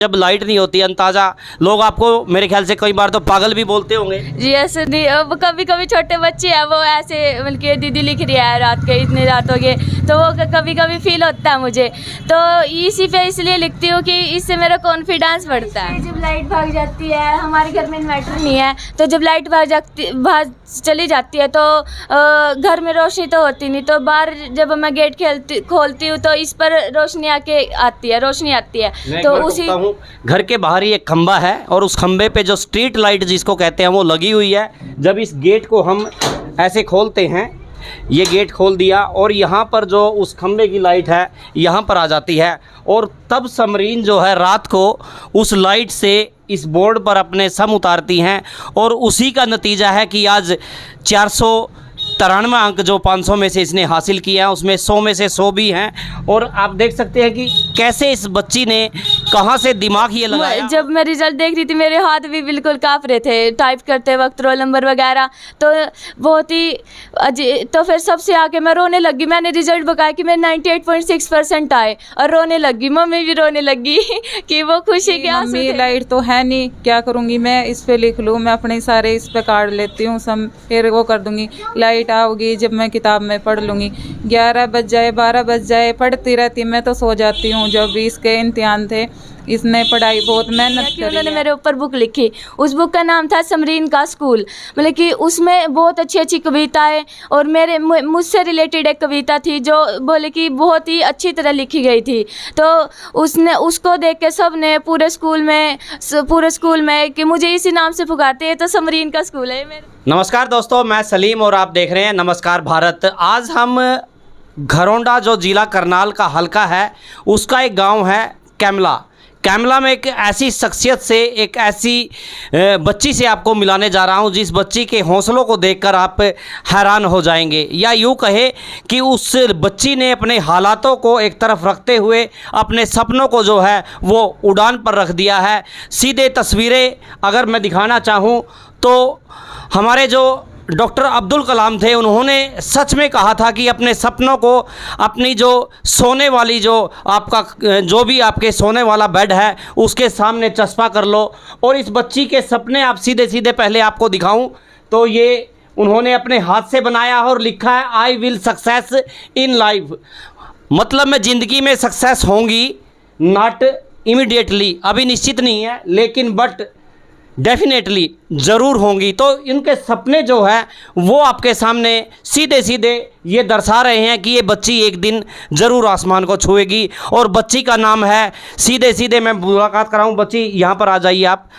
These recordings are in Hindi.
जब लाइट नहीं होती अंताजा, लोग आपको मेरे ख्याल से कई बार तो पागल भी बोलते होंगे। जी ऐसे नहीं, अब कभी कभी छोटे बच्चे हैं वो ऐसे मतलब कि दीदी लिख रही है रात के इतनी रात हो गए, तो वो कभी कभी फील होता है मुझे, तो इसी पे इसलिए लिखती हूँ कि इससे मेरा कॉन्फिडेंस बढ़ता है। जब लाइट भाग जाती है, हमारे घर में इन्वर्टर नहीं है, तो जब लाइट भाग चली जाती है तो घर में रोशनी तो होती नहीं, तो बाहर जब मैं गेट खोलती हूँ तो इस पर रोशनी आती है तो उसी घर के बाहर ही एक खंबा है और उस खंबे पे जो स्ट्रीट लाइट जिसको कहते हैं वो लगी हुई है। जब इस गेट को हम ऐसे खोलते हैं, ये गेट खोल दिया और यहाँ पर जो उस खंबे की लाइट है यहाँ पर आ जाती है, और तब समरीन जो है रात को उस लाइट से इस बोर्ड पर अपने सम उतारती हैं, और उसी का नतीजा है कि आज 493 अंक जो 500 में से इसने हासिल किया है उसमें 100 में से 100 भी हैं। और आप देख सकते हैं कि कैसे इस बच्ची ने कहाँ से दिमाग ये लगाया। जब मैं रिजल्ट देख रही थी मेरे हाथ भी बिल्कुल काँप रहे थे टाइप करते वक्त, रोल नंबर वगैरह, तो बहुत ही तो फिर सबसे आके मैं रोने लगी। मैंने रिजल्ट बताया कि मेरे 98.6% आए और रोने लगी, मम्मी भी रोने लगी कि वो खुशी के आंसू थे। लाइट तो है नहीं, क्या करूँगी मैं, इस पे लिख लूँ, मैं अपने सारे इस पे काट लेती हूँ सब, फिर वो कर दूँगी। लाइट आओगी जब मैं किताब में पढ़ लूँगी, 11 बज जाए 12 बज जाए पढ़ती रहती, मैं तो सो जाती हूँ। जब भी इसके इम्तिहान थे इसने पढ़ाई बहुत मेहनत करी। उन्होंने मेरे ऊपर बुक लिखी, उस बुक का नाम था समरीन का स्कूल, मतलब कि उसमें बहुत अच्छी अच्छी कविताएं और मुझसे रिलेटेड एक कविता थी जो बोले कि बहुत ही अच्छी तरह लिखी गई थी। तो उसको देख के सब ने पूरे स्कूल में कि मुझे इसी नाम से पुकारते हैं, तो समरीन का स्कूल है मेरा। नमस्कार दोस्तों, मैं सलीम और आप देख रहे हैं नमस्कार भारत। आज हम घरौंडा जो ज़िला करनाल का हलका है उसका एक गांव है कैमला में एक ऐसी शख्सियत से, एक ऐसी बच्ची से आपको मिलाने जा रहा हूं जिस बच्ची के हौसलों को देखकर आप हैरान हो जाएंगे, या यूँ कहे कि उस बच्ची ने अपने हालातों को एक तरफ रखते हुए अपने सपनों को जो है वो उड़ान पर रख दिया है। सीधे तस्वीरें अगर मैं दिखाना चाहूँ तो हमारे जो डॉक्टर अब्दुल कलाम थे, उन्होंने सच में कहा था कि अपने सपनों को, अपनी जो सोने वाली जो आपका जो भी आपके सोने वाला बेड है उसके सामने चस्पा कर लो। और इस बच्ची के सपने आप सीधे पहले आपको दिखाऊं तो ये उन्होंने अपने हाथ से बनाया और लिखा है I will success in life, मतलब मैं ज़िंदगी में सक्सेस होंगी, नॉट इमीडिएटली, अभी निश्चित नहीं है लेकिन बट डेफिनेटली ज़रूर होंगी। तो इनके सपने जो है वो आपके सामने सीधे ये दर्शा रहे हैं कि ये बच्ची एक दिन ज़रूर आसमान को छुएगी। और बच्ची का नाम है, सीधे मैं मुलाकात कराऊं। बच्ची यहाँ पर आ जाइए, आप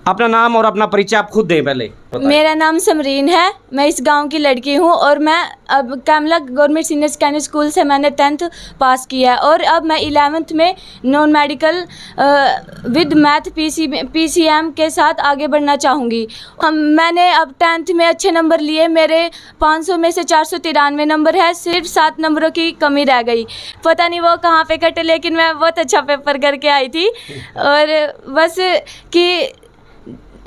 अपना नाम और अपना परिचय आप खुद दें पहले। मेरा नाम समरीन है, मैं इस गांव की लड़की हूं और मैं अब Kamala government senior secondary school से मैंने 10th पास किया है और अब मैं 11th में non medical with math PCM के साथ आगे बढ़ना चाहूँगी। मैंने अब 10th में अच्छे नंबर लिए, मेरे 500 में से 493 नंबर है, सिर्फ 7 नंबरों की कमी रह गई। पता नहीं वो कहाँ पे कटे, लेकिन मैं बहुत अच्छा पेपर करके आई थी। और बस कि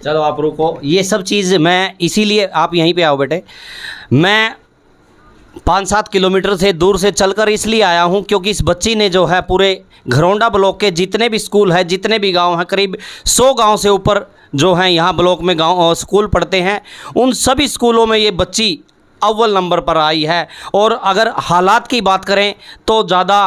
चलो आप रुको, ये सब चीज़ मैं इसीलिए, आप यहीं पे आओ बेटे, मैं 5-7 किलोमीटर से दूर से चलकर इसलिए आया हूँ क्योंकि इस बच्ची ने जो है पूरे घरौंडा ब्लॉक के जितने भी स्कूल हैं, जितने भी गांव हैं, करीब 100 गांव से ऊपर जो हैं यहाँ ब्लॉक में गांव स्कूल पढ़ते हैं, उन सभी स्कूलों में ये बच्ची अव्वल नंबर पर आई है। और अगर हालात की बात करें तो ज़्यादा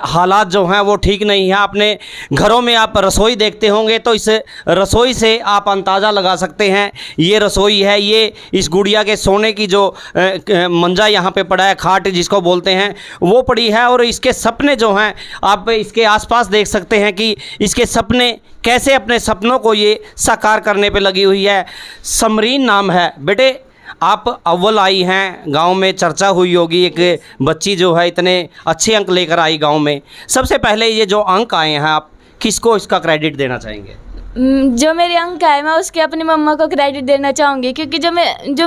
हालात जो हैं वो ठीक नहीं हैं। अपने घरों में आप रसोई देखते होंगे तो इस रसोई से आप अंदाज़ा लगा सकते हैं ये रसोई है। ये इस गुड़िया के सोने की जो मंजा यहाँ पे पड़ा है, खाट जिसको बोलते हैं, वो पड़ी है। और इसके सपने जो हैं आप इसके आसपास देख सकते हैं कि इसके सपने कैसे, अपने सपनों को ये साकार करने पे लगी हुई है। समरीन नाम है बेटे, आप अव्वल आई हैं, गांव में चर्चा हुई होगी, एक बच्ची जो है इतने अच्छे अंक लेकर आई गांव में। सबसे पहले ये जो अंक आए हैं, आप किसको इसका क्रेडिट देना चाहेंगे? जो मेरे अंक है मैं उसके अपनी मम्मा को क्रेडिट देना चाहूँगी, क्योंकि जो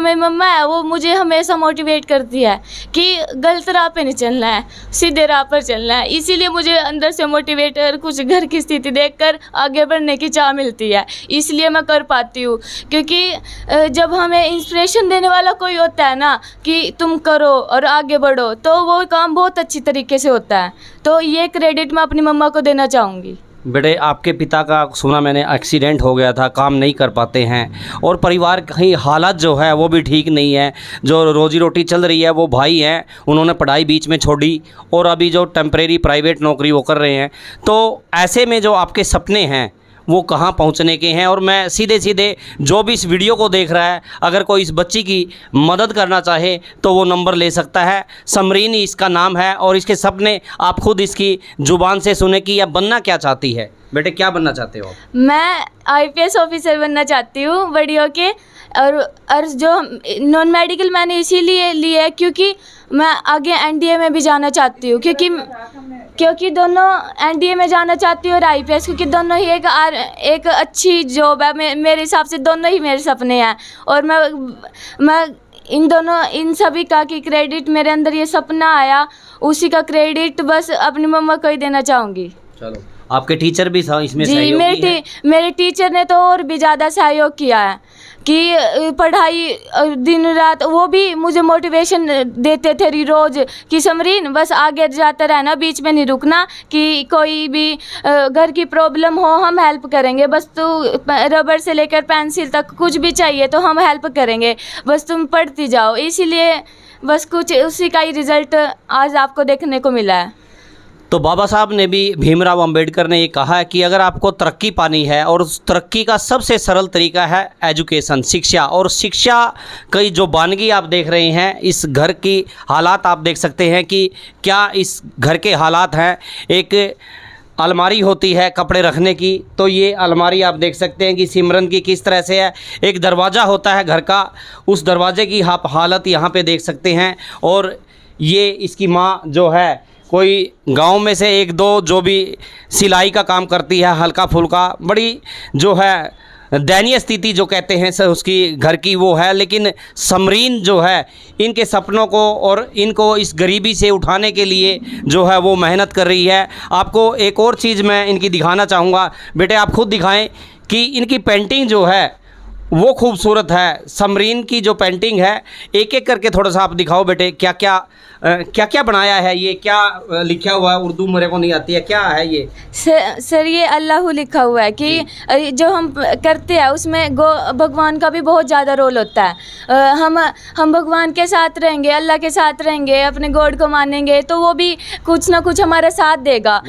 मेरी मम्मा है वो मुझे हमेशा मोटिवेट करती है कि गलत राह पे नहीं चलना है, सीधे राह पर चलना है। इसीलिए मुझे अंदर से मोटिवेट और कुछ घर की स्थिति देखकर आगे बढ़ने की चाह मिलती है, इसलिए मैं कर पाती हूँ। क्योंकि जब हमें इंस्पिरेशन देने वाला कोई होता है ना कि तुम करो और आगे बढ़ो, तो वो काम बहुत अच्छी तरीके से होता है। तो ये क्रेडिट मैं अपनी मम्मा को देना चाहूँगी। बेटे, आपके पिता का सुना मैंने एक्सीडेंट हो गया था, काम नहीं कर पाते हैं और परिवार कहीं हालत जो है वो भी ठीक नहीं है। जो रोजी रोटी चल रही है वो भाई हैं, उन्होंने पढ़ाई बीच में छोड़ी और अभी जो टेम्परेरी प्राइवेट नौकरी वो कर रहे हैं। तो ऐसे में जो आपके सपने हैं वो कहाँ पहुँचने के हैं? और मैं सीधे सीधे जो भी इस वीडियो को देख रहा है, अगर कोई इस बच्ची की मदद करना चाहे तो वो नंबर ले सकता है। समरीन इसका नाम है और इसके सपने आप खुद इसकी ज़ुबान से सुने कि यह बनना क्या चाहती है। बेटे, क्या बनना चाहते हो? मैं आईपीएस ऑफिसर बनना चाहती हूँ बड़ी होके। और जो नॉन मेडिकल मैंने इसीलिए लिया है क्योंकि मैं आगे एनडीए में भी जाना चाहती हूँ, क्योंकि दोनों एनडीए में जाना चाहती हूँ और आईपीएस, क्योंकि दोनों ही एक अच्छी जॉब है। मेरे हिसाब से दोनों ही मेरे सपने हैं और मैं इन सभी का की क्रेडिट, मेरे अंदर ये सपना आया उसी का क्रेडिट बस अपनी मम्मा को ही देना चाहूँगी। चलो, आपके टीचर भी इसमें जी, सहयोगी हैं? मेरे टीचर ने तो और भी ज़्यादा सहयोग किया है कि पढ़ाई दिन रात, वो भी मुझे मोटिवेशन देते थे रोज़ कि समरीन बस आगे जाते रहना, बीच में नहीं रुकना, कि कोई भी घर की प्रॉब्लम हो हम हेल्प करेंगे, बस तू रबर से लेकर पेंसिल तक कुछ भी चाहिए तो हम हेल्प करेंगे, बस तुम पढ़ती जाओ। इसीलिए बस कुछ उसी का ही रिज़ल्ट आज आपको देखने को मिला है। तो बाबा साहब ने भी, भीमराव अंबेडकर ने ये कहा है कि अगर आपको तरक्की पानी है और उस तरक्की का सबसे सरल तरीका है एजुकेशन, शिक्षा। और शिक्षा की जो वानगी आप देख रहे हैं, इस घर की हालात आप देख सकते हैं कि क्या इस घर के हालात हैं। एक अलमारी होती है कपड़े रखने की, तो ये अलमारी आप देख सकते हैं कि सिमरन की किस तरह से है। एक दरवाज़ा होता है घर का, उस दरवाजे की आप हालत यहाँ पे देख सकते हैं। और ये इसकी माँ जो है, कोई गांव में से एक दो जो भी सिलाई का काम करती है हल्का फुल्का, बड़ी जो है दयनीय स्थिति जो कहते हैं सर उसकी घर की वो है। लेकिन समरीन जो है इनके सपनों को और इनको इस गरीबी से उठाने के लिए जो है वो मेहनत कर रही है। आपको एक और चीज़ मैं इनकी दिखाना चाहूँगा। बेटे, आप खुद दिखाएं कि इनकी पेंटिंग जो है वो खूबसूरत है। समरीन की जो पेंटिंग है, एक एक करके थोड़ा सा आप दिखाओ बेटे, क्या क्या बनाया है, ये क्या लिखा हुआ है? उर्दू मेरे को नहीं आती है, क्या है ये? सर ये अल्लाह लिखा हुआ है कि जो हम करते हैं उसमें भगवान का भी बहुत ज़्यादा रोल होता है। हम भगवान के साथ रहेंगे, अल्लाह के साथ रहेंगे, अपने गॉड को मानेंगे तो वो भी कुछ ना कुछ हमारा साथ देगा,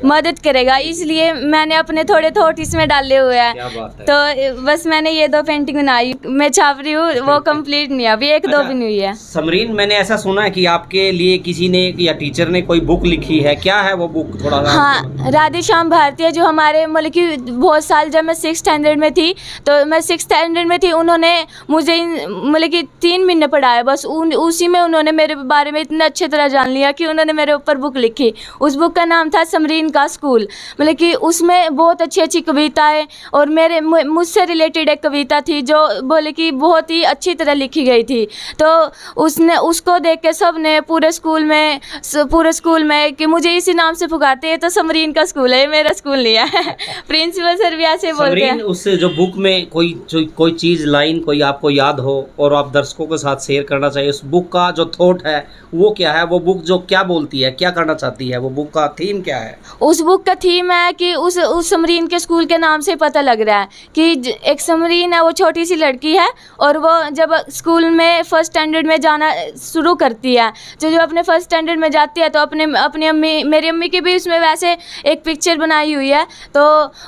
मदद करेगा। इसलिए मैंने अपने थोड़े थॉट इसमें डाले हुए हैं। तो बस मैंने ये दो पेंटिंग बनाई, मैं छाप रही हूँ, वो कंप्लीट नहीं है अभी, एक दो भी नहीं हुई है। समरीन, मैंने ऐसा सुना है कि आपके लिए किसी ने या टीचर ने कोई बुक लिखी है, क्या है वो बुक? थोड़ा हाँ, राधे श्याम भारती, जो हमारे मतलब कि बहुत साल, जब मैं 6th स्टैंडर्ड में थी, तो मैं 6th स्टैंडर्ड में थी, उन्होंने मुझे मतलब कि 3 महीने पढ़ाया बस। उसी में उन्होंने मेरे बारे में इतने अच्छे तरह जान लिया कि उन्होंने मेरे ऊपर बुक लिखी। उस बुक का नाम था समरीन का स्कूल। मतलब कि उसमें बहुत अच्छी अच्छी कविताएँ और मुझसे रिलेटेड एक कविता थी जो बोले कि बहुत ही अच्छी तरह लिखी गई थी। तो उसको देख के सब ने पूरे स्कूल में कि मुझे इसी नाम से पुकारते हैं, तो समरीन का स्कूल है, मेरा स्कूल नहीं है। प्रिंसिपल सर भी ऐसे बोलते हैं। उस जो बुक में कोई चीज़, लाइन कोई आपको याद हो और आप दर्शकों के साथ शेयर करना चाहिए, उस बुक का जो थॉट है वो क्या है? वो बुक जो क्या बोलती है, क्या करना चाहती है? वो बुक का थीम क्या है? उस बुक का थीम है कि उस समरीन के स्कूल के नाम से पता लग रहा है कि एक समरीन है, वो छोटी सी लड़की है और वो जब स्कूल में 1st स्टैंडर्ड में जाना शुरू करती है, तो जो अपने 1st स्टैंडर्ड में जाती है तो अपनी अम्मी, मेरी अम्मी की भी उसमें वैसे एक पिक्चर बनाई हुई है, तो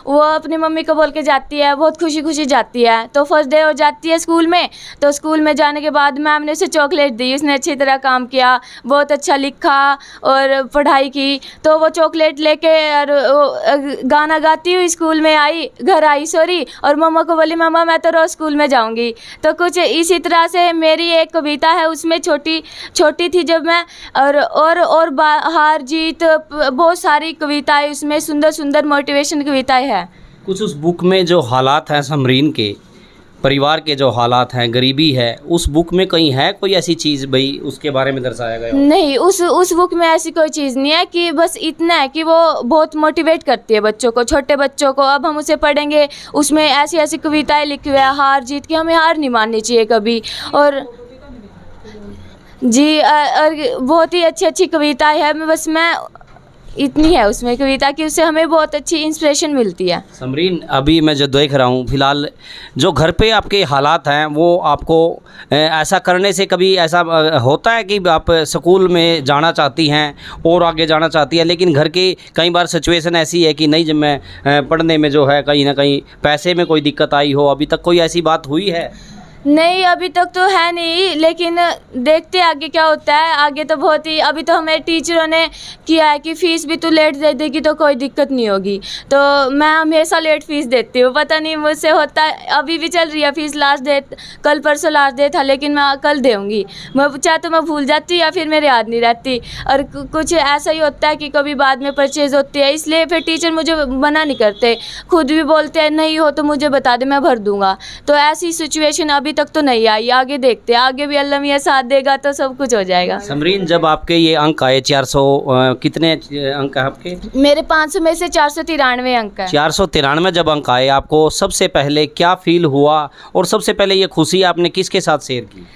वो अपनी मम्मी को बोल के जाती है, बहुत खुशी खुशी जाती है। तो फर्स्ट डे हो जाती है स्कूल में, तो स्कूल में जाने के बाद मैम ने उसे चॉकलेट दी, उसने अच्छी तरह काम किया, बहुत अच्छा लिखा और पढ़ाई की। तो वो चॉकलेट लेके और गाना गाती हुई स्कूल में घर आई और मम्मा को बोली, मम्मा मैं तो रोज़ स्कूल में जाऊंगी। तो कुछ इसी तरह से मेरी एक कविता है, उसमें छोटी थी जब मैं, और हार जीत, बहुत सारी कविताएं उसमें, सुंदर सुंदर मोटिवेशन कविताएं हैं। कुछ उस बुक में जो हालात हैं समरीन के, परिवार के जो हालात हैं, गरीबी है, उस बुक में कहीं है कोई ऐसी चीज़ भाई उसके बारे में दर्शाया गया? नहीं, उस बुक में ऐसी कोई चीज़ नहीं है, कि बस इतना है कि वो बहुत मोटिवेट करती है बच्चों को, छोटे बच्चों को। अब हम उसे पढ़ेंगे, उसमें ऐसी ऐसी कविताएं लिखी हुई है हार जीत की, हमें हार नहीं माननी चाहिए कभी। और जी, और बहुत ही अच्छी अच्छी कविताएं हैं। मैं इतनी है उसमें कविता कि उससे हमें बहुत अच्छी इंस्पिरेशन मिलती है। समरीन, अभी मैं जो देख रहा हूँ फिलहाल जो घर पे आपके हालात हैं वो आपको ऐसा करने से कभी ऐसा होता है कि आप स्कूल में जाना चाहती हैं और आगे जाना चाहती हैं, लेकिन घर की कई बार सिचुएशन ऐसी है कि नहीं, जब मैं पढ़ने में जो है कहीं ना कहीं पैसे में कोई दिक्कत आई हो, अभी तक कोई ऐसी बात हुई है? नहीं, अभी तक तो है नहीं, लेकिन देखते आगे क्या होता है। आगे तो बहुत ही, अभी तो हमें टीचरों ने किया है कि फ़ीस भी तू लेट दे देगी तो कोई दिक्कत नहीं होगी, तो मैं हमेशा लेट फ़ीस देती हूँ। पता नहीं मुझसे होता है, अभी भी चल रही है फ़ीस, लास्ट डेट कल परसों लास्ट डेट था, लेकिन मैं कल दूँगी। मैं चाहे तो मैं भूल जाती या फिर मेरे याद नहीं रहती, और कुछ ऐसा ही होता है कि कभी बाद में परचेज़ होती है, इसलिए फिर टीचर मुझे मना नहीं करते, खुद भी बोलते हैं नहीं हो तो मुझे बता दे, मैं भर दूँगा। तो ऐसी सिचुएशन अभी तक तो नहीं आई, आगे देखते हैं, आगे भी अल्लाह मियां साथ देगा तो सब कुछ हो जाएगा। समरीन, जब आपके ये अंक आए 400 कितने अंक है आपके? मेरे 500 में से 493 अंक है। 493 जब अंक आए, आपको सबसे पहले क्या फील हुआ और सबसे पहले ये खुशी आपने किसके साथ शेयर की?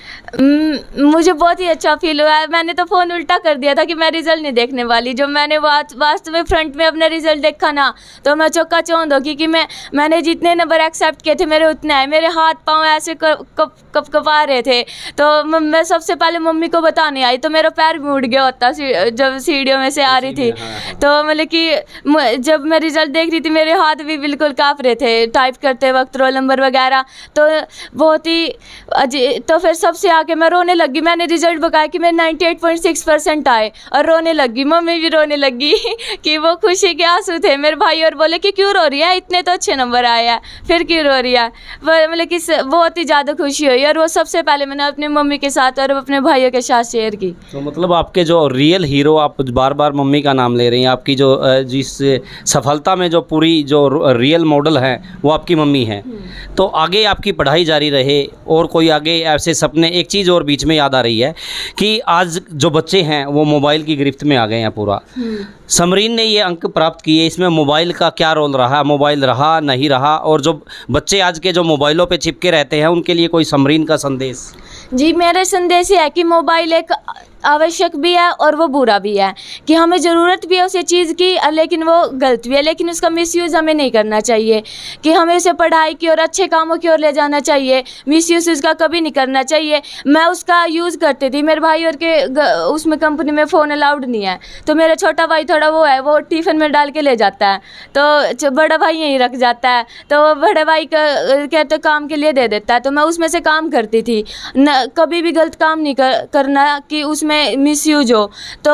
मुझे बहुत ही अच्छा फील हुआ है। मैंने तो फ़ोन उल्टा कर दिया था कि मैं रिज़ल्ट नहीं देखने वाली। जब मैंने वास्तव में फ्रंट में अपना रिज़ल्ट देखा ना, तो मैं चौंका चौंध हो गई कि मैंने जितने नंबर एक्सेप्ट किए थे मेरे उतने आए। मेरे हाथ पाँव ऐसे कपकपा रहे थे, तो मैं सबसे पहले मम्मी को बताने आई, तो मेरा पैर भी उड़ गया होता जब सीढ़ियों में से आ रही थी। तो मतलब कि जब मैं रिज़ल्ट देख रही थी मेरे हाथ भी बिल्कुल काँप रहे थे टाइप करते वक्त, रोल नंबर वगैरह। तो बहुत ही तो फिर सबसे आके मैं रोने लगी। मैंने रिजल्ट बताया कि मेरे 98.6% आए और रोने लगी। मम्मी भी रोने लगी कि वो खुशी के आंसू थे। मेरे भाई और बोले कि क्यों रो रही है, इतने तो अच्छे नंबर आए हैं, फिर क्यों रो रही है। मतलब कि बहुत ही ज़्यादा खुशी हुई, और वो सबसे पहले मैंने अपनी मम्मी के साथ और अपने भाइयों के साथ शेयर की। तो मतलब आपके जो रियल हीरो, आप बार बार मम्मी का नाम ले रही हैं, आपकी जो जिस सफलता में जो पूरी जो रियल मॉडल है वो आपकी मम्मी है। तो आगे आपकी पढ़ाई जारी रहे और कोई आगे ऐसे सपने। एक चीज़ और बीच में याद आ रही है कि आज जो बच्चे हैं वो मोबाइल की गिरफ्त में आ गए हैं पूरा। समरीन ने ये अंक प्राप्त किए, इसमें मोबाइल का क्या रोल रहा, मोबाइल रहा नहीं रहा, और जो बच्चे आज के जो मोबाइलों पे चिपके रहते हैं उनके लिए कोई समरीन का संदेश? जी, मेरा संदेश ये है कि मोबाइल एक आवश्यक भी है और वो बुरा भी है, कि हमें ज़रूरत भी है उस चीज़ की, लेकिन वो गलत भी है। लेकिन उसका मिसयूज़ हमें नहीं करना चाहिए, कि हमें उसे पढ़ाई की और अच्छे कामों की ओर ले जाना चाहिए। मिसयूज़ उसका कभी नहीं करना चाहिए। मैं उसका यूज़ करती थी, मेरे भाई और के उसमें कंपनी में फ़ोन अलाउड नहीं है, तो मेरा छोटा भाई थोड़ा वो है, वो टिफ़िन में डाल के ले जाता है, तो बड़ा भाई यहीं रख जाता है, तो बड़े भाई का कहते काम के लिए दे देता है, तो मैं उसमें से काम करती थी। कभी भी गलत काम नहीं करना कि उसमें मिसयूज हो, तो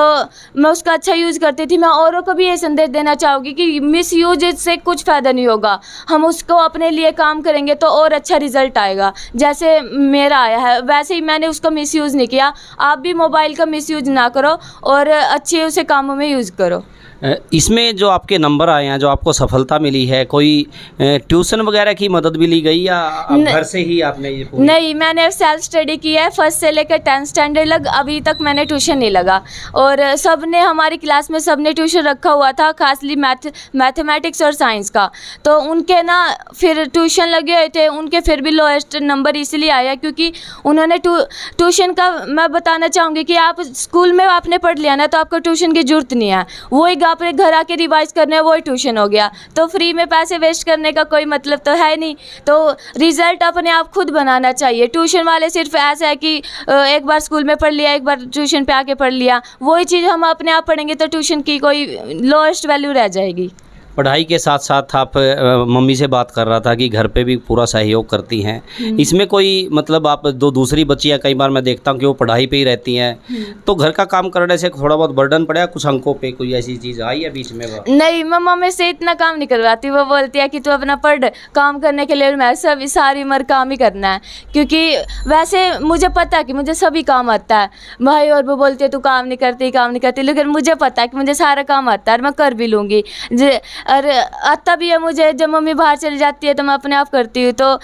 मैं उसका अच्छा यूज़ करती थी। मैं औरों को भी ये संदेश देना चाहूँगी कि मिसयूज से कुछ फ़ायदा नहीं होगा। हम उसको अपने लिए काम करेंगे तो और अच्छा रिज़ल्ट आएगा। जैसे मेरा आया है वैसे ही मैंने उसका मिसयूज़ नहीं किया। आप भी मोबाइल का मिसयूज ना करो और अच्छे उसे कामों में यूज़ करो। इसमें जो आपके नंबर आए हैं, जो आपको सफलता मिली है, कोई ट्यूशन वगैरह की मदद भी ली गई या घर से ही आपने ये पूरी? नहीं, मैंने सेल्फ स्टडी की है, फर्स्ट से लेकर 10th स्टैंडर्ड लग। अभी तक मैंने ट्यूशन नहीं लगा, और सब ने हमारी क्लास में सब ने ट्यूशन रखा हुआ था, खासली मैथमेटिक्स और साइंस का। तो उनके ना फिर ट्यूशन लगे हुए थे, उनके फिर भी लोएस्ट नंबर इसलिए आया क्योंकि उन्होंने ट्यूशन का, मैं बताना चाहूँगी कि आप स्कूल में आपने पढ़ लिया ना तो आपको ट्यूशन की ज़रूरत नहीं है। वही आपने घर आके रिवाइज करना है, वही ट्यूशन हो गया। तो फ्री में पैसे वेस्ट करने का कोई मतलब तो है नहीं। तो रिजल्ट अपने आप खुद बनाना चाहिए। ट्यूशन वाले सिर्फ ऐसा है कि एक बार स्कूल में पढ़ लिया, एक बार ट्यूशन पे आके पढ़ लिया, वही चीज़ हम अपने आप पढ़ेंगे तो ट्यूशन की कोई लोएस्ट वैल्यू रह जाएगी। पढ़ाई के साथ साथ आप मम्मी से बात कर रहा था कि घर पे भी पूरा सहयोग करती हैं। इसमें कोई मतलब आप दूसरी बच्चियां, कई बार मैं देखता हूं कि वो पढ़ाई पे ही रहती हैं, तो घर का काम करने से थोड़ा बहुत बर्डन पड़ा कुछ अंकों पे, कोई ऐसी चीज़ आई है बीच में? नहीं, मैं मम्मी से इतना काम नहीं करवाती। वो बोलती है कि तू अपना पढ़, काम करने के लिए मैं सब सारी उम्र काम ही करना है, क्योंकि वैसे मुझे पता है कि मुझे सभी काम आता है। भाई और वो बोलते तू काम नहीं करती, लेकिन मुझे पता है कि मुझे सारा काम आता है और मैं कर भी लूँगी। और आता भी है मुझे। जब मम्मी बाहर चली जाती है तो मैं अपने आप करती हूँ, तो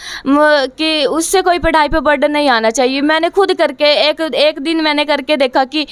कि उससे कोई पढ़ाई पे बर्डन नहीं आना चाहिए। मैंने खुद करके एक दिन मैंने करके देखा कि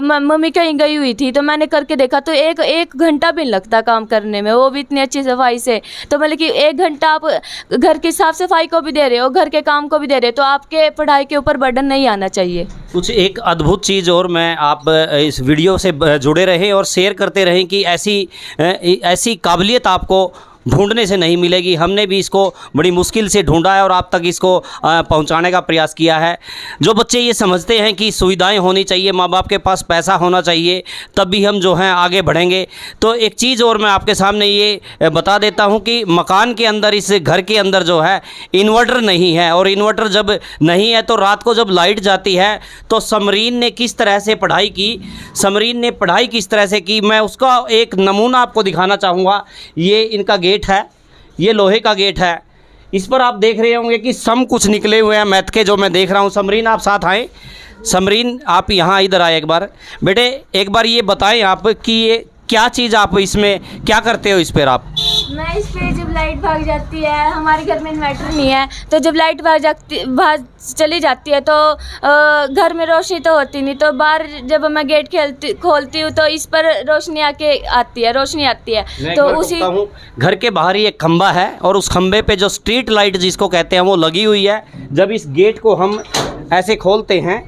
मम्मी कहीं गई हुई थी, तो मैंने करके देखा तो एक घंटा भी नहीं लगता काम करने में, वो भी इतनी अच्छी सफाई से। तो मतलब कि 1 घंटा आप घर की साफ सफाई को भी दे रहे हो, घर के काम को भी दे रहे हो, तो आपके पढ़ाई के ऊपर बर्डन नहीं आना चाहिए। कुछ एक अद्भुत चीज़ और मैं आप इस वीडियो से जुड़े रहें और शेयर करते रहें कि ऐसी काबिलियत आपको ढूंढने से नहीं मिलेगी। हमने भी इसको बड़ी मुश्किल से ढूंढा है और आप तक इसको पहुंचाने का प्रयास किया है। जो बच्चे ये समझते हैं कि सुविधाएं होनी चाहिए, माँ बाप के पास पैसा होना चाहिए, तब भी हम जो हैं आगे बढ़ेंगे। तो एक चीज़ और मैं आपके सामने ये बता देता हूं कि मकान के अंदर, इस घर के अंदर जो है इन्वर्टर नहीं है, और इन्वर्टर जब नहीं है तो रात को जब लाइट जाती है तो समरीन ने किस तरह से पढ़ाई की, समरीन ने पढ़ाई किस तरह से की, मैं उसका एक नमूना आपको दिखाना चाहूँगा। ये इनका गेट है, ये लोहे का गेट है। इस पर आप देख रहे होंगे कि सम कुछ निकले हुए हैं मैथ के, जो मैं देख रहा हूँ। समरीन आप साथ आएँ, समरीन आप यहाँ इधर आए एक बार। बेटे एक बार ये बताएं आप कि ये क्या चीज़, आप इसमें क्या करते हो इस पर आप? मैं इस पे जब लाइट भाग जाती है, हमारे घर में इन्वर्टर नहीं है, तो जब लाइट भाग चली जाती है तो घर में रोशनी तो होती नहीं, तो बाहर जब मैं गेट खोलती हूँ तो इस पर रोशनी आती है। तो उसी घर के बाहर ही एक खंबा है और उस खंबे पे जो स्ट्रीट लाइट जिसको कहते हैं वो लगी हुई है। जब इस गेट को हम ऐसे खोलते हैं,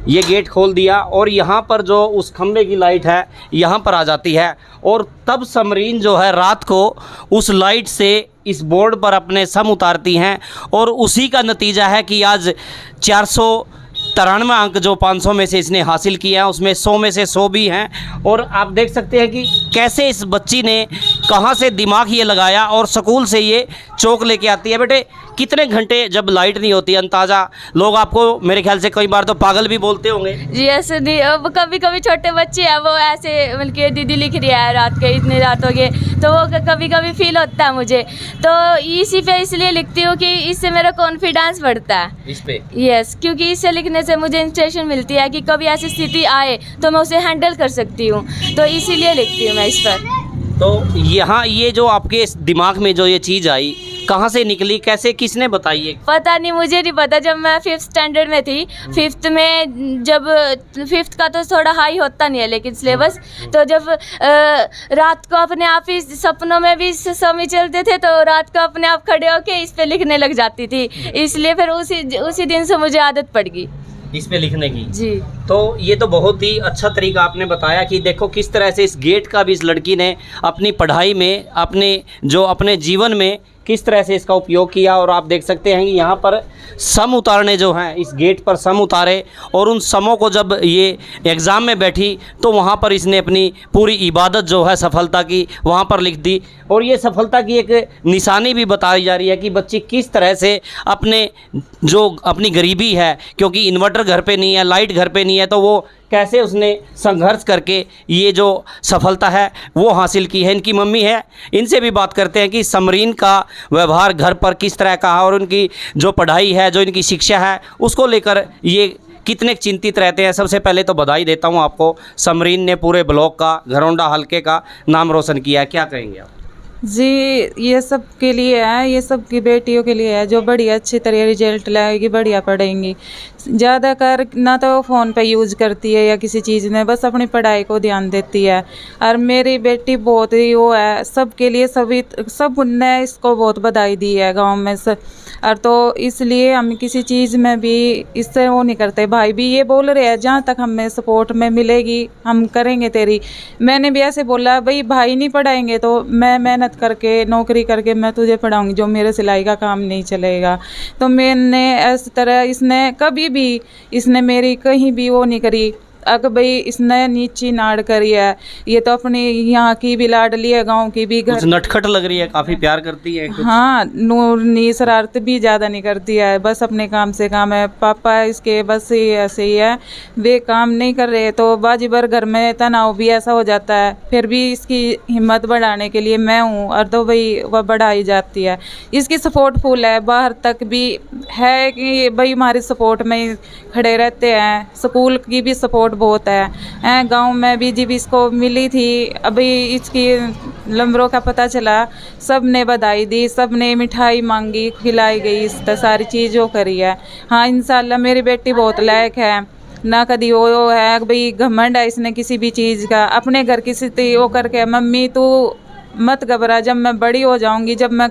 ये गेट खोल दिया और यहाँ पर जो उस खंबे की लाइट है यहाँ पर आ जाती है, और तब समरीन जो है रात को उस लाइट से इस बोर्ड पर अपने सम उतारती हैं, और उसी का नतीजा है कि आज 493 अंक जो 500 में से इसने हासिल किया है, उसमें 100 में से 100 भी हैं। और आप देख सकते हैं कि कैसे इस बच्ची ने कहाँ से दिमाग ये लगाया और स्कूल से ये चौक लेके आती है। बेटे कितने घंटे जब लाइट नहीं होती, अंदाज़ा लोग आपको मेरे ख्याल से कई बार तो पागल भी बोलते होंगे। जी ऐसे दी, अब कभी कभी छोटे बच्चे हैं वो ऐसे बल्कि दीदी लिख रही है रात के, इतनी रात हो गए, तो वो कभी कभी फील होता है मुझे, तो इसी पे इसलिए लिखती हूँ कि इससे मेरा कॉन्फिडेंस बढ़ता है इस पे। यस, क्योंकि इससे लिखने से मुझे इंस्पिरेशन मिलती है कि कभी ऐसी स्थिति आए तो मैं उसे हैंडल कर सकती हूँ, तो इसीलिए लिखती हूँ मैं इस पर। तो यहाँ ये जो आपके दिमाग में जो ये चीज़ आई, कहाँ से निकली, कैसे, किसने बताई है? पता नहीं, मुझे नहीं पता। जब मैं 5th स्टैंडर्ड में थी, 5th में जब 5th का तो थोड़ा हाई होता नहीं है लेकिन सिलेबस, तो जब रात को अपने आप ही सपनों में भी समय चलते थे, तो रात को अपने आप खड़े होके इस पे लिखने लग जाती थी, इसलिए फिर उसी दिन से मुझे आदत पड़ गई इस पे लिखने की। जी, तो ये तो बहुत ही अच्छा तरीका आपने बताया कि देखो किस तरह से इस गेट का भी इस लड़की ने अपनी पढ़ाई में, अपने जीवन में किस तरह से इसका उपयोग किया। और आप देख सकते हैं कि यहाँ पर सम उतारने जो हैं, इस गेट पर सम उतारे, और उन समों को जब ये एग्ज़ाम में बैठी तो वहाँ पर इसने अपनी पूरी इबादत जो है सफलता की वहाँ पर लिख दी। और ये सफलता की एक निशानी भी बताई जा रही है कि बच्ची किस तरह से अपनी गरीबी है, क्योंकि इन्वर्टर घर पे नहीं है, लाइट घर पे नहीं है, तो वो कैसे उसने संघर्ष करके ये जो सफलता है वो हासिल की है। इनकी मम्मी है, इनसे भी बात करते हैं कि समरीन का व्यवहार घर पर किस तरह का है, और उनकी जो पढ़ाई है, जो इनकी शिक्षा है, उसको लेकर ये कितने चिंतित रहते हैं। सबसे पहले तो बधाई देता हूँ आपको, समरीन ने पूरे ब्लॉक का, घरौंडा हलके का नाम रोशन किया है। क्या कहेंगे आप? जी, ये सब के लिए है, ये सब की बेटियों के लिए है जो बढ़िया अच्छी तरह रिजल्ट लाएगी, बढ़िया पढ़ेंगी। ज़्यादा कर ना तो वो फ़ोन पे यूज़ करती है या किसी चीज़ में, बस अपनी पढ़ाई को ध्यान देती है। और मेरी बेटी बहुत ही वो है, सबके लिए सब ने इसको बहुत बधाई दी है गांव में से। और तो इसलिए हम किसी चीज़ में भी इससे वो नहीं करते। भाई भी ये बोल रहे हैं जहाँ तक हमें सपोर्ट में मिलेगी हम करेंगे तेरी। मैंने भी ऐसे बोला, भाई भाई नहीं पढ़ाएंगे तो मैं मेहनत करके नौकरी करके मैं तुझे पढ़ाऊंगी, जो मेरे सिलाई का काम नहीं चलेगा। तो मैंने इस तरह इसने मेरी कहीं भी वो नहीं करी। अगर भाई इसने नीची नाड़ करी है, ये तो अपनी यहाँ की भी लाडली है, गांव की भी। कुछ नटखट लग रही है, काफ़ी प्यार करती है कुछ। हाँ, नूरनी शरारत भी ज़्यादा नहीं करती है, बस अपने काम से काम है। पापा इसके बस ही ऐसे ही है, वे काम नहीं कर रहे तो बाजी भर घर में तनाव भी ऐसा हो जाता है। फिर भी इसकी हिम्मत बढ़ाने के लिए मैं हूँ, और तो भाई वह बढ़ाई जाती है। इसकी सपोर्ट फुल है, बाहर तक भी है कि भाई हमारी सपोर्ट में खड़े रहते हैं। स्कूल की भी सपोर्ट बहुत है। गांव में भी जब इसको मिली थी, अभी इसकी नंबरों का पता चला, सब ने बधाई दी, सब ने मिठाई मांगी, खिलाई गई, इस तरह सारी चीज़ वो करी है। हाँ, इंशाल्लाह मेरी बेटी बहुत लायक है, ना कभी वो है भाई घमंड है इसने किसी भी चीज़ का। अपने घर की स्थिति वो करके, मम्मी तू मत घबरा, जब मैं बड़ी हो जाऊंगी, जब मैं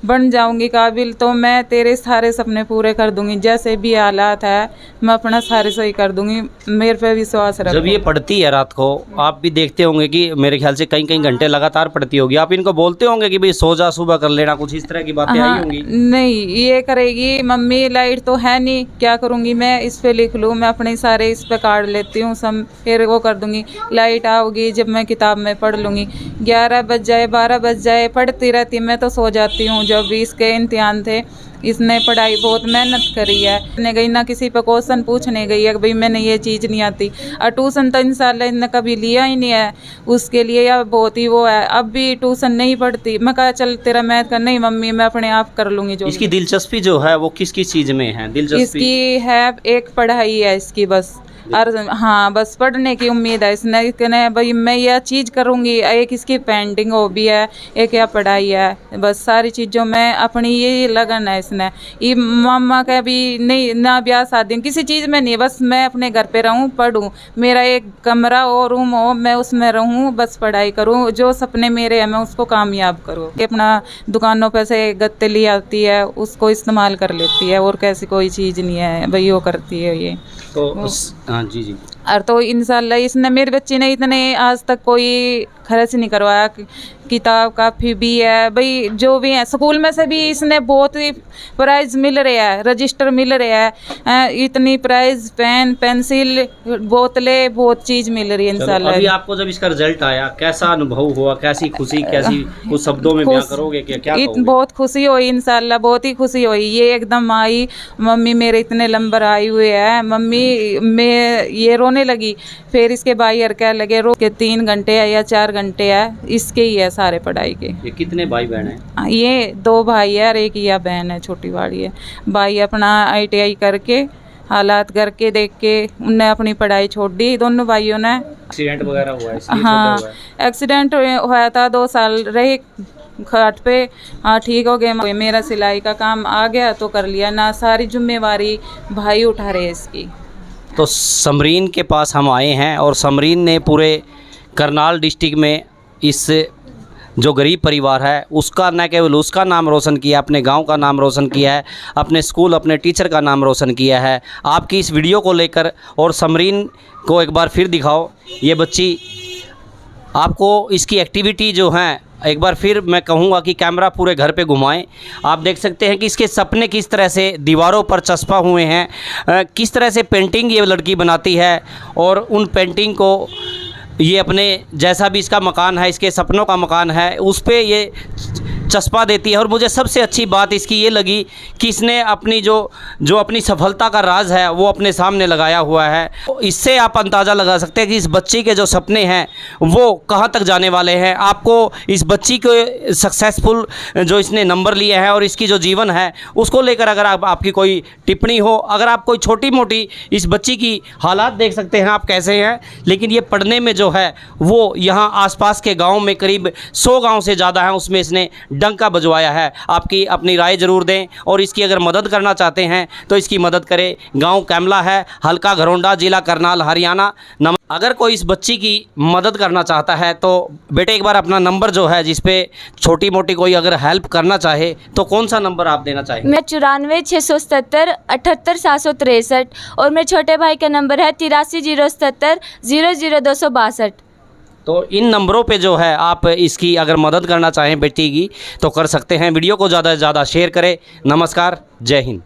बन जाऊंगी काबिल, तो मैं तेरे सारे सपने पूरे कर दूंगी। जैसे भी हालात है मैं अपना सारे सही कर दूंगी, मेरे पे विश्वास रखो। जब ये पढ़ती है रात को, आप भी देखते होंगे कि मेरे ख्याल से कई कई घंटे लगातार पढ़ती होगी, आप इनको बोलते होंगे कि भाई सो जा, सुबह कर लेना, कुछ इस तरह की बातें आई होंगी? नहीं, ये करेगी मम्मी लाइट तो है नहीं, क्या करूंगी मैं, इस पे लिख लूँ, मैं अपने सारे इस पे काट लेती हूँ सब, फिर वो कर दूंगी। लाइट आओगी जब मैं किताब में पढ़ लूँगी, 11 बज जाए 12 बज जाए पढ़ती रहती, मैं तो सो जाती हूँ। जब भी इसके इम्तिहान थे, इसने पढ़ाई बहुत मेहनत करी है, ने गई ना किसी पे क्वेश्चन पूछने गई है भाई मैंने ये चीज़ नहीं आती, और ट्यूशन तो इंशाल्लाह इन्हें कभी लिया ही नहीं है उसके लिए, या बहुत ही वो है, अब भी ट्यूशन नहीं पढ़ती। मैं कहा चल तेरा मैथ का, नहीं मम्मी मैं अपने आप कर लूँगी। जो इसकी दिलचस्पी जो है वो किस किस चीज़ में है दिलचस्पी? इसकी है एक पढ़ाई है इसकी बस, और हाँ बस पढ़ने की उम्मीद है इसने, कहने भाई मैं यह चीज़ करूँगी। एक इसकी पेंटिंग हॉबी है, एक यह पढ़ाई है, बस सारी चीज़ों में अपनी ये लगन है इसने। ये मामा का भी नहीं ना ब्याह शादी किसी चीज़ में नहीं, बस मैं अपने घर पे रहूँ पढ़ूँ, मेरा एक कमरा हो रूम हो मैं उसमें रहूँ, बस पढ़ाई करूँ, जो सपने मेरे हैं मैं उसको कामयाब करूँ। अपना दुकानों पर से गत्ते ले आती है, उसको इस्तेमाल कर लेती है, और कैसी कोई चीज़ नहीं है भाई वो करती है ये तो हाँ जी जी। और तो इंशाल्लाह इसने, मेरे बच्चे ने इतने आज तक कोई खर्च नहीं करवाया, किताब काफ़ी भी है भाई, जो भी है स्कूल में से भी इसने बहुत ही प्राइज़ मिल रहे हैं, रजिस्टर मिल रहे हैं, इतनी प्राइज़, पेन पेंसिल बोतलें बहुत चीज़ मिल रही है इंशाल्लाह। अभी आपको जब इसका रिजल्ट आया कैसा अनुभव हुआ, कैसी खुशी, कैसी कुछ शब्दों में बयां करोगे क्या? क्या कहोगे? बहुत खुशी हुई इंशाल्लाह, बहुत ही खुशी हुई। ये एकदम आई मम्मी मेरे इतने नंबर आए हुए हैं, मम्मी मैं ये रोने लगी। फिर इसके भाई और क्या लगे रो के 3 घंटे है या 4 घंटे है इसके ही है सारे पढ़ाई के। ये कितने भाई बहन हैं? ये 2 भाई है और एक यह बहन है, छोटी वाली है। भाई अपना ITI करके हालात करके देख के उनने अपनी पढ़ाई छोड़ दी, दोनों भाइयों ने। एक्सीडेंट वगैरह हुआ है इसलिए हाँ, छोटा हुआ है? एक्सीडेंट हुआ था, 2 साल रहे खाट पे, हाँ ठीक हो गए। मेरा सिलाई का काम आ गया तो कर लिया ना, सारी जिम्मेवारी भाई उठा रहे इसकी। तो समरीन के पास हम आए हैं और समरीन ने पूरे करनाल डिस्ट्रिक्ट में इस जो गरीब परिवार है उसका न केवल उसका नाम रोशन किया, अपने गांव का नाम रोशन किया है, अपने स्कूल अपने टीचर का नाम रोशन किया है। आपकी इस वीडियो को लेकर और समरीन को एक बार फिर दिखाओ, ये बच्ची, आपको इसकी एक्टिविटी जो हैं एक बार फिर मैं कहूँगा कि कैमरा पूरे घर पे घुमाएं। आप देख सकते हैं कि इसके सपने किस तरह से दीवारों पर चस्पा हुए हैं, किस तरह से पेंटिंग ये लड़की बनाती है, और उन पेंटिंग को ये अपने जैसा भी इसका मकान है, इसके सपनों का मकान है, उस पे ये चस्पा देती है। और मुझे सबसे अच्छी बात इसकी ये लगी कि इसने अपनी जो अपनी सफलता का राज है वो अपने सामने लगाया हुआ है। इससे आप अंदाज़ा लगा सकते हैं कि इस बच्ची के जो सपने हैं वो कहाँ तक जाने वाले हैं। आपको इस बच्ची के सक्सेसफुल जो इसने नंबर लिए हैं और इसकी जो जीवन है उसको लेकर अगर आपकी कोई टिप्पणी हो, अगर आप कोई छोटी मोटी इस बच्ची की हालात देख सकते हैं आप कैसे हैं, लेकिन ये पढ़ने में जो है वो यहाँ आसपास के गाँव में करीब 100 गाँव से ज़्यादा हैं उसमें इसने डंका बजवाया है। आपकी अपनी राय ज़रूर दें और इसकी अगर मदद करना चाहते हैं तो इसकी मदद करें। गांव कैमला है, हल्का घरोंडा, ज़िला करनाल, हरियाणा। अगर कोई इस बच्ची की मदद करना चाहता है तो बेटे एक बार अपना नंबर जो है जिस पे छोटी मोटी कोई अगर हेल्प करना चाहे तो कौन सा नंबर आप देना चाहेंगे? मैं 94 677 78 763 और मेरे छोटे भाई का नंबर है 83 077 00 262। तो इन नंबरों पे जो है आप इसकी अगर मदद करना चाहें बेटी की तो कर सकते हैं। वीडियो को ज़्यादा से ज़्यादा शेयर करें। नमस्कार, जय हिंद।